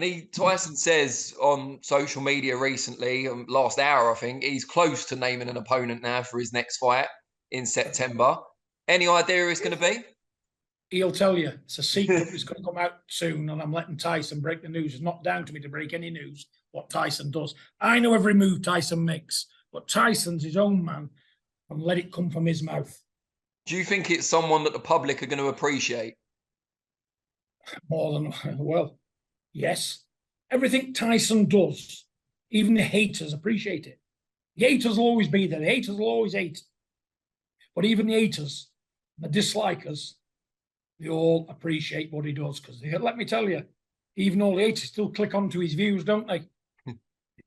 And Tyson says on social media recently, last hour, I think, he's close to naming an opponent now for his next fight in September. Any idea who it's going to be? He'll tell you. It's a secret. It's going to come out soon, and I'm letting Tyson break the news. It's not down to me to break any news, what Tyson does. I know every move Tyson makes, but Tyson's his own man, and let it come from his mouth. Do you think it's someone that the public are going to appreciate? More than, well, yes. Everything Tyson does, even the haters appreciate it. The haters will always be there. The haters will always hate. But even the haters, the dislikers, they all appreciate what he does. Because let me tell you, even all the haters still click onto his views, don't they? They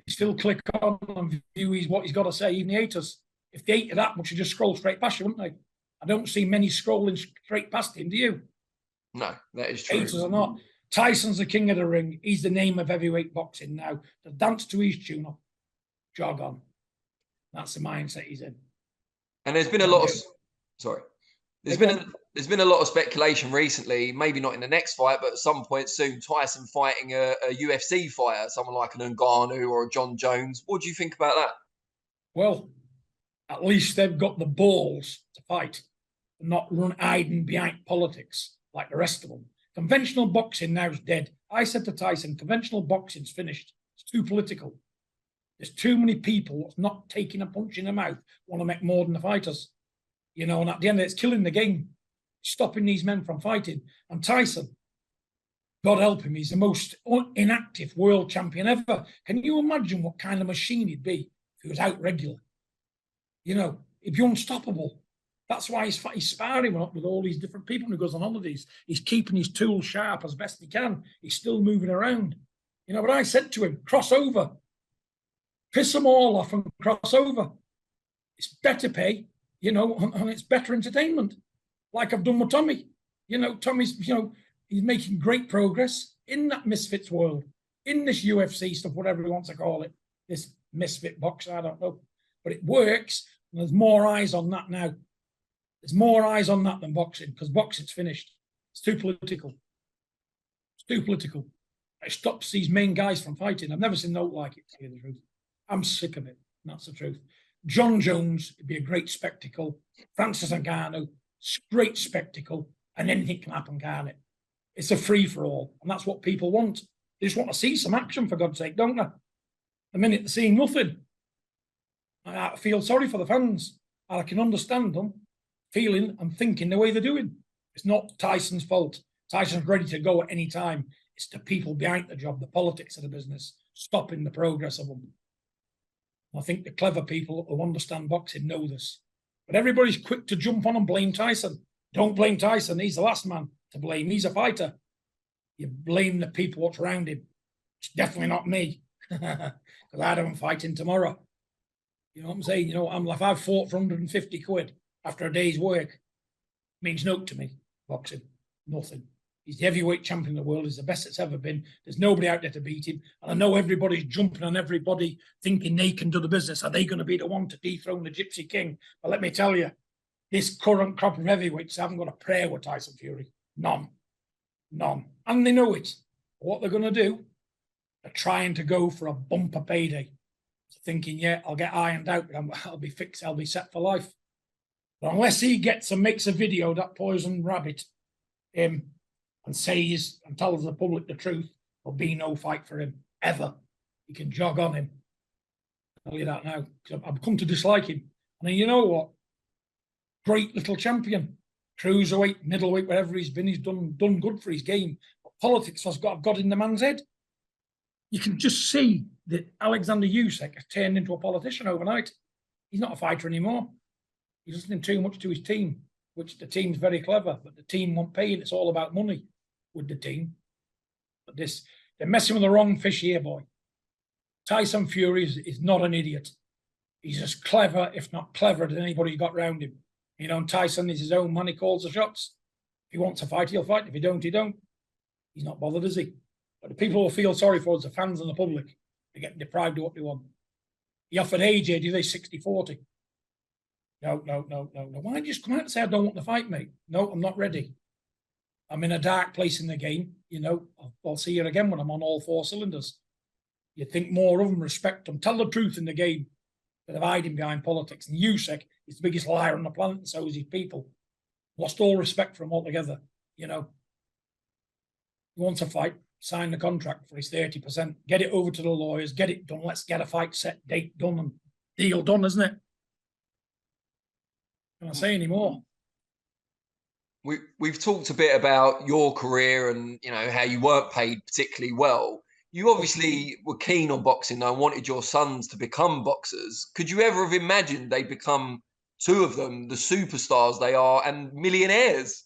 still click on and view what he's got to say, even the haters. If they hated that much, you just scroll straight past you, wouldn't they? I don't see many scrolling straight past him, do you? No, that is true. Haters or not. Tyson's the king of the ring. He's the name of heavyweight boxing now. To dance to his tune up, jog on. That's the mindset he's in. And there's been a lot of there's been a lot of speculation recently, maybe not in the next fight, but at some point soon, Tyson fighting a UFC fighter, someone like an Ngannou or a John Jones. What do you think about that? Well, at least they've got the balls to fight and not run hiding behind politics like the rest of them. Conventional boxing now is dead. I said to Tyson, conventional boxing's finished. It's too political. There's too many people that's not taking a punch in the mouth want to make more than the fighters. You know, and at the end, it's killing the game, stopping these men from fighting. And Tyson, God help him, he's the most inactive world champion ever. Can you imagine what kind of machine he'd be if he was out regular? You know, he'd be unstoppable. That's why he's sparring with all these different people when he goes on holidays. He's keeping his tools sharp as best he can. He's still moving around. You know, but I said to him, cross over. Piss them all off and cross over. It's better pay, you know, and it's better entertainment. Like I've done with Tommy. You know, Tommy's, you know, he's making great progress in that misfits world, in this UFC stuff, whatever he wants to call it. This misfit boxer, I don't know. But it works, and there's more eyes on that now. There's more eyes on that than boxing, because boxing's finished. It's too political. It's too political. It stops these main guys from fighting. I've never seen no like it, to tell you the truth. I'm sick of it. That's the truth. John Jones would be a great spectacle. Francis Ngannou, great spectacle. And anything can happen, can't it? It's a free-for-all. And that's what people want. They just want to see some action, for God's sake, don't they? The minute they're seeing nothing, I feel sorry for the fans. I can understand them feeling and thinking the way they're doing. It's not Tyson's fault. Tyson's ready to go at any time. It's the people behind the job, the politics of the business, stopping the progress of them. I think the clever people who understand boxing know this. But everybody's quick to jump on and blame Tyson. Don't blame Tyson. He's the last man to blame. He's a fighter. You blame the people what's around him. It's definitely not me. Because I don't fight him tomorrow. You know what I'm saying? You know, if I've fought for 150 quid after a day's work, it means no to me, boxing. Nothing. He's the heavyweight champion of the world. He's the best it's ever been. There's nobody out there to beat him. And I know everybody's jumping on everybody thinking they can do the business. Are they going to be the one to dethrone the Gypsy King? But let me tell you, this current crop of heavyweights haven't got a prayer with Tyson Fury. None. None. And they know it. What they're going to do, they're trying to go for a bumper payday. So thinking, yeah, I'll get ironed out. I'll be fixed. I'll be set for life. But unless he gets and makes a video, that poison rabbit, and says and tells the public the truth, there'll be no fight for him, ever. You can jog on him. I'll tell you that now. I've come to dislike him. And then you know what? Great little champion. Cruiserweight, middleweight, wherever he's been, he's done good for his game. But politics has got in the man's head. You can just see that Alexander Usyk has turned into a politician overnight. He's not a fighter anymore. He's listening too much to his team, which the team's very clever, but the team won't pay, and it's all about money with the team. But they're messing with the wrong fish here, boy. Tyson Fury is not an idiot. He's as clever, if not cleverer, than anybody got round him. You know, and Tyson is his own man. He calls the shots. If he wants to fight, he'll fight. If he don't, he don't. He's not bothered, is he? But the people who feel sorry for us, the fans and the public, they're getting deprived of what they want. He offered AJ, do they 60-40? No. Why don't you just come out and say, I don't want to fight, mate? No, I'm not ready. I'm in a dark place in the game. You know, I'll see you again when I'm on all 4 cylinders. You think more of them, respect them, tell the truth in the game instead of hiding behind politics. And Usyk is the biggest liar on the planet, and so is his people. Lost all respect for him altogether. You know, he wants a fight, sign the contract for his 30%, get it over to the lawyers, get it done. Let's get a fight set, date done, and deal done, isn't it? Can I say any more? We've talked a bit about your career and, you know, how you weren't paid particularly well. You obviously were keen on boxing and wanted your sons to become boxers. Could you ever have imagined they'd become, 2 of them, the superstars they are and millionaires?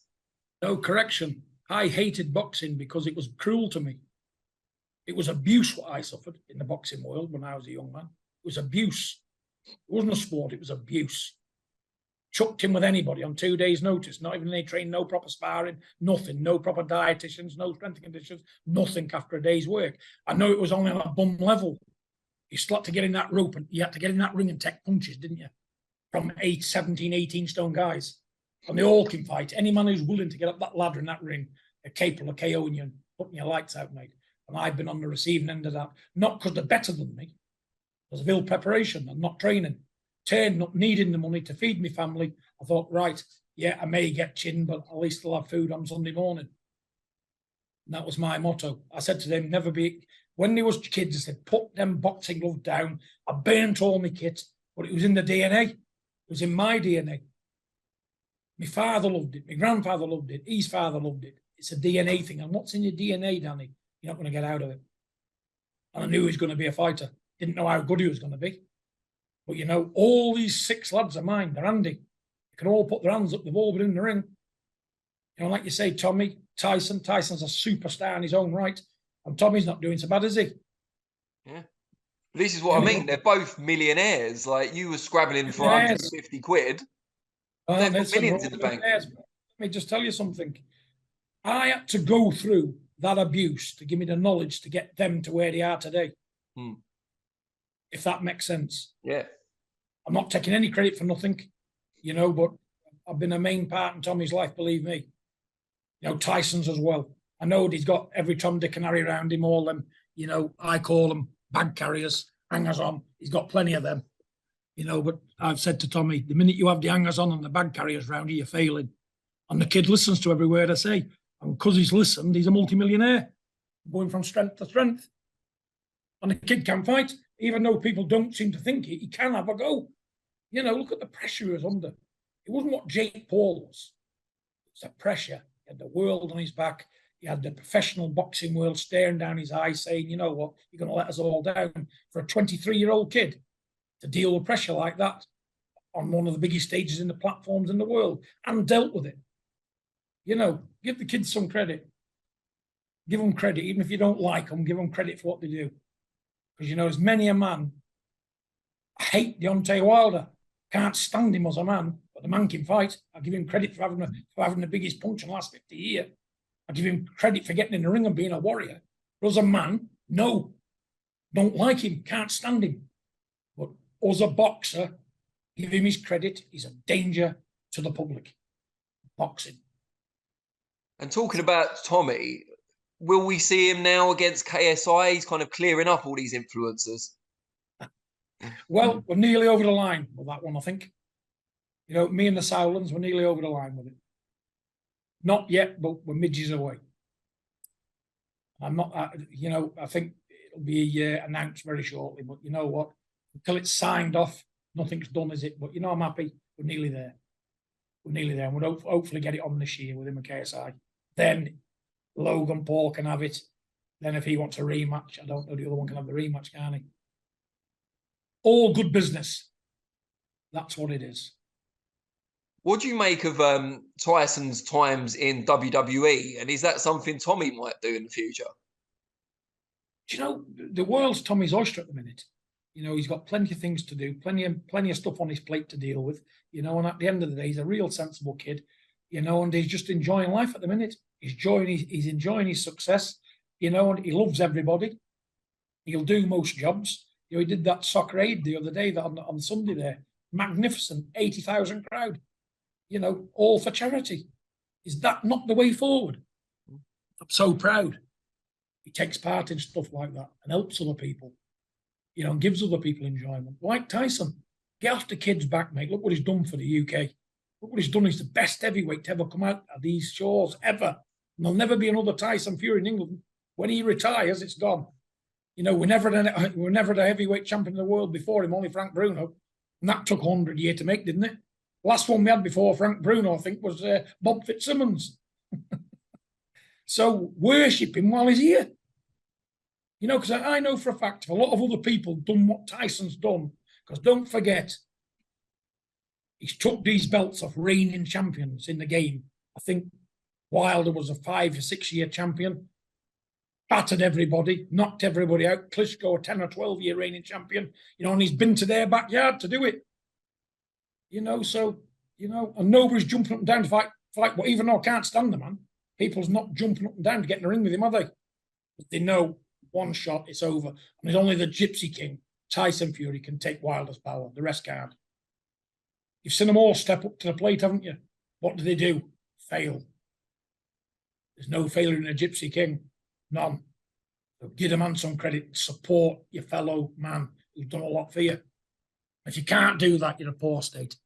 No, correction. I hated boxing because it was cruel to me. It was abuse what I suffered in the boxing world when I was a young man. It was abuse. It wasn't a sport, it was abuse. Chucked in with anybody on 2 days' notice, not even any training, no proper sparring, nothing, no proper dietitians, no strength and conditions, nothing after a day's work. I know it was only on a bum level. You still had to get in that rope and you had to get in that ring and take punches, didn't you? From 17, 18 stone guys. And they all can fight. Any man who's willing to get up that ladder in that ring are capable of KOing you and putting your lights out, mate. And I've been on the receiving end of that. Not because they're better than me. Because of ill preparation and not training. Turning up, needing the money to feed my family. I thought, right, yeah, I may get chin, but at least I'll have food on Sunday morning. And that was my motto. I said to them, never be, when they was kids, I said, put them boxing gloves down. I burnt all my kit, but it was in the DNA. It was in my DNA. My father loved it. My grandfather loved it. His father loved it. It's a DNA thing. And what's in your DNA, Danny? You're not going to get out of it. And I knew he was going to be a fighter. Didn't know how good he was going to be. But, you know, all these 6 lads of mine, they're handy. They can all put their hands up. They've all been in the ring. You know, like you say, Tommy, Tyson. Tyson's a superstar in his own right. And Tommy's not doing so bad, is he? Yeah. This is what I mean. They're both millionaires. Like, you were scrabbling for 150 quid. They've got millions in the bank. Let me just tell you something. I had to go through that abuse to give me the knowledge to get them to where they are today. If that makes sense. Yeah. I'm not taking any credit for nothing, you know, but I've been a main part in Tommy's life, believe me. You know, Tyson's as well. I know he's got every Tom, Dick and Harry around him, all them, you know, I call them bag carriers, hangers on. He's got plenty of them, you know, but I've said to Tommy, the minute you have the hangers on and the bag carriers around you, you're failing. And the kid listens to every word I say. And because he's listened, he's a multimillionaire, going from strength to strength. And the kid can fight, even though people don't seem to think it, he can have a go. You know, look at the pressure he was under. It wasn't what Jake Paul was. It was the pressure. He had the world on his back. He had the professional boxing world staring down his eyes saying, you know what, you're going to let us all down. For a 23-year-old kid to deal with pressure like that on one of the biggest stages in the platforms in the world and dealt with it. You know, give the kids some credit. Give them credit. Even if you don't like them, give them credit for what they do. Because, you know, there's many a man. I hate Deontay Wilder. Can't stand him as a man, but the man can fight. I give him credit for having the biggest punch in the last 50 years. I give him credit for getting in the ring and being a warrior. But as a man, no. Don't like him. Can't stand him. But as a boxer, give him his credit. He's a danger to the public. Boxing. And talking about Tommy, will we see him now against KSI? He's kind of clearing up all these influencers. Well, we're nearly over the line with that one, I think. You know, me and the Sowlands, we're nearly over the line with it. Not yet, but we're midges away. I'm not, you know, I think it'll be announced very shortly, but you know what? Until it's signed off, nothing's done, is it? But, you know, I'm happy. We're nearly there. We're nearly there. And we'll hopefully get it on this year with him and KSI. Then Logan Paul can have it. Then if he wants a rematch, I don't know, the other one can have the rematch, can he? All good business. That's what it is. What do you make of Tyson's times in WWE? And is that something Tommy might do in the future? Do you know, the world's Tommy's oyster at the minute. You know, he's got plenty of things to do, plenty of stuff on his plate to deal with, you know, and at the end of the day, he's a real sensible kid, you know, and he's just enjoying life at the minute. He's enjoying his success, you know, and he loves everybody. He'll do most jobs. You know, he did that soccer aid the other day, that on Sunday there. Magnificent, 80,000 crowd. You know, all for charity. Is that not the way forward? I'm so proud. He takes part in stuff like that and helps other people, you know, and gives other people enjoyment. Like Tyson, get after kids back, mate. Look what he's done for the UK. Look what he's done. He's the best heavyweight to ever come out of these shores, ever. And there'll never be another Tyson Fury in England. When he retires, it's gone. You know, we're never the heavyweight champion of the world before him, only Frank Bruno. And that took 100 years to make, didn't it? Last one we had before Frank Bruno, I think, was Bob Fitzsimmons. So worship him while he's here. You know, because I know for a fact if a lot of other people done what Tyson's done, because don't forget, he's took these belts off reigning champions in the game. I think Wilder was a 5 or 6 year champion, battered everybody, knocked everybody out. Klitschko, a 10 or 12 year reigning champion, you know, and he's been to their backyard to do it. You know, so, you know, and nobody's jumping up and down to fight, well, even though I can't stand the man, people's not jumping up and down to get in the ring with him, are they? But they know one shot, it's over. And it's only the Gypsy King, Tyson Fury, can take Wilder's power. The rest can't. You've seen them all step up to the plate, haven't you? What do? Fail. There's no failure in a Gypsy King. None. So give a man some credit. Support your fellow man who's done a lot for you. If you can't do that, you're a poor state.